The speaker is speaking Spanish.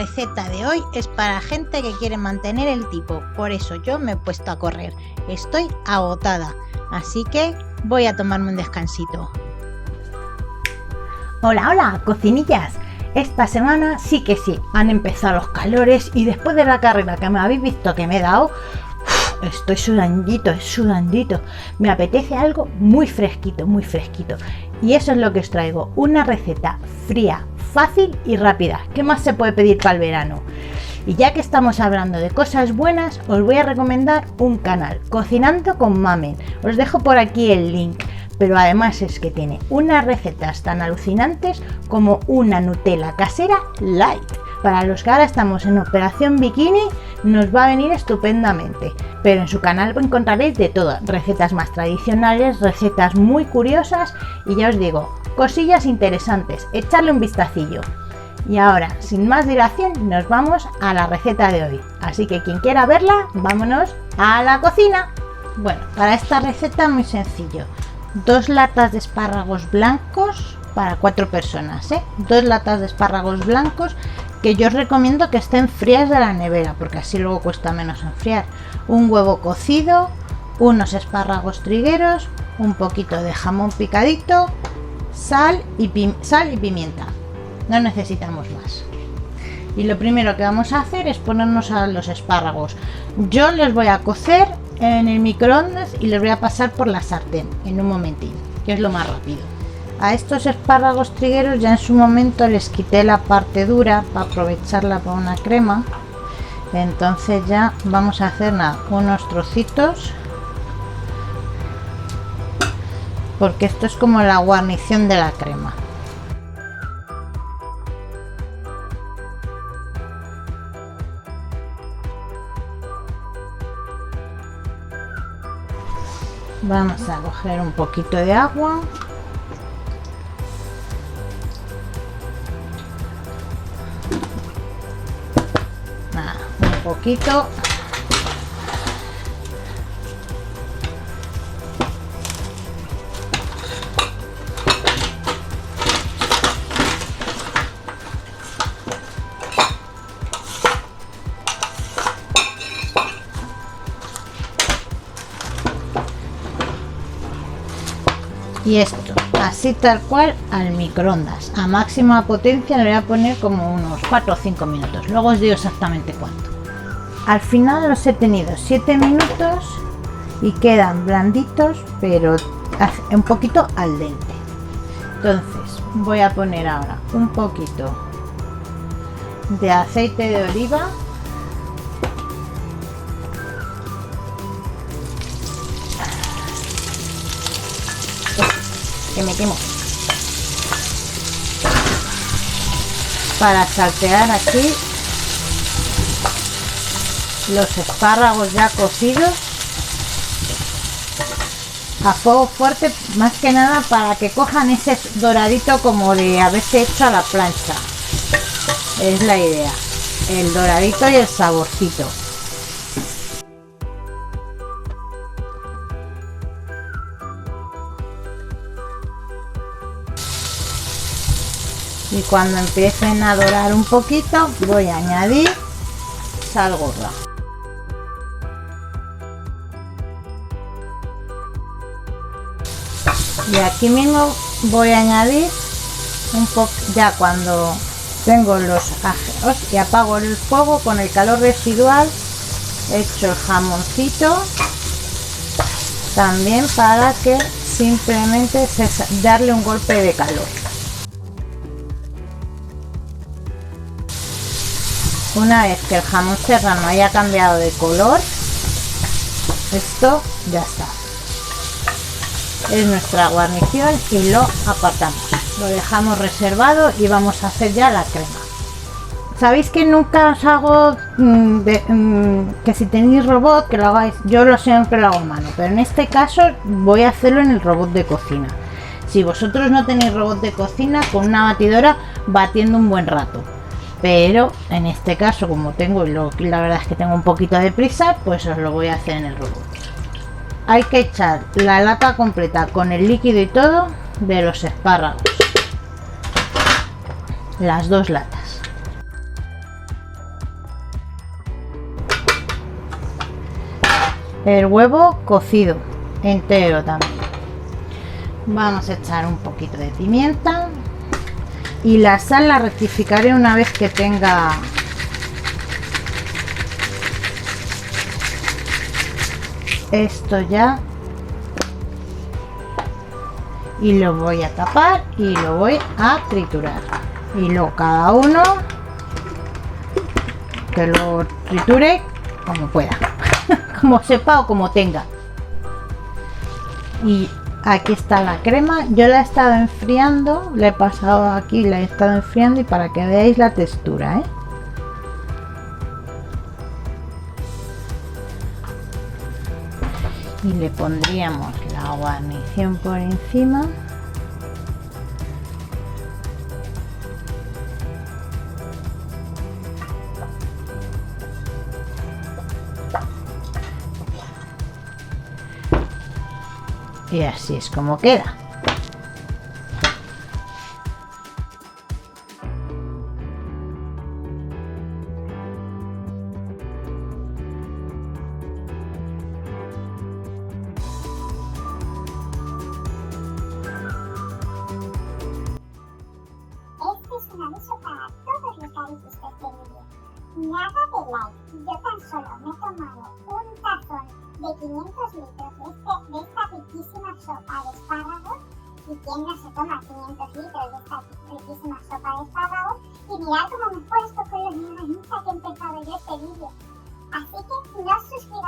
receta de hoy es para gente que quiere mantener el tipo, por eso yo me he puesto a correr. Estoy agotada, así que voy a tomarme un descansito. Hola, cocinillas. Esta semana sí, han empezado los calores y después de la carrera que me habéis visto que me he dado, estoy sudandito. Me apetece algo muy fresquito. Y eso es lo que os traigo, una receta fría, fácil y rápida. ¿Qué más se puede pedir para el verano? Y ya que estamos hablando de cosas buenas, os voy a recomendar un canal, Cocinando con Mamen. Os dejo por aquí el link. Pero además es que tiene unas recetas tan alucinantes como una Nutella casera light. Para los que ahora estamos en operación bikini, nos va a venir estupendamente. Pero en su canal encontraréis de todo, recetas más tradicionales, recetas muy curiosas y ya os digo, cosillas interesantes, echarle un vistacillo. Y ahora, sin más dilación, nos vamos a la receta de hoy. Así que quien quiera verla, vámonos a la cocina. Bueno, para esta receta muy sencillo. 2 latas de espárragos blancos para 4 personas, 2 latas de espárragos blancos que yo os recomiendo que estén frías de la nevera porque así luego cuesta menos enfriar. Un huevo cocido, unos espárragos trigueros, un poquito de jamón picadito, sal y pimienta. No necesitamos más. Y lo primero que vamos a hacer es ponernos a los espárragos. Yo les voy a cocer en el microondas y les voy a pasar por la sartén en un momentín, que es lo más rápido. A estos espárragos trigueros ya en su momento les quité la parte dura para aprovecharla para una crema. Entonces ya vamos a hacer unos trocitos, porque esto es como la guarnición de la crema. Vamos a coger un poquito de agua. Un poquito. Y esto, así tal cual al microondas. A máxima potencia le voy a poner como unos 4 o 5 minutos. Luego os digo exactamente cuánto. Al final los he tenido 7 minutos y quedan blanditos, pero un poquito al dente. Entonces voy a poner ahora un poquito de aceite de oliva. Que me quemo, para saltear aquí los espárragos ya cocidos a fuego fuerte, más que nada para que cojan ese doradito como de haberse hecho a la plancha. Es la idea, el doradito y el saborcito. Y cuando empiecen a dorar un poquito, voy a añadir sal gorda. Y aquí mismo voy a añadir un poco, ya cuando tengo los ajeros y apago el fuego con el calor residual, echo el jamoncito también para que simplemente darle un golpe de calor. Una vez que el jamón serrano haya cambiado de color, esto ya está. Es nuestra guarnición y lo apartamos. Lo dejamos reservado y vamos a hacer ya la crema. Sabéis que nunca os hago que si tenéis robot que lo hagáis. Yo siempre lo hago a mano, pero en este caso voy a hacerlo en el robot de cocina. Si vosotros no tenéis robot de cocina, con una batidora batiendo un buen rato. Pero en este caso, como tengo, la verdad es que tengo un poquito de prisa, pues os lo voy a hacer en el robot. Hay que echar la lata completa con el líquido y todo de los espárragos. Las 2 latas. el huevo cocido, entero también. Vamos a echar un poquito de pimienta. Y la sal la rectificaré una vez que tenga esto ya. Y lo voy a tapar y lo voy a triturar. Y luego cada uno que lo triture como pueda, como sepa o como tenga. Y aquí está la crema. Yo la he estado enfriando, la he pasado aquí, la he estado enfriando y para que veáis la textura, Y le pondríamos la guarnición por encima. Y así es como queda. Este es un aviso para todos los que habéis visto este vídeo. Nada de like. Yo tan solo me he tomado un tazón de 500 litros de esta riquísima sopa de espárragos. ¿Y quién no se toma 500 litros de esta riquísima sopa de espárragos? Y mirad cómo me he puesto con los niños que he empezado yo este vídeo. Así que no os suscribáis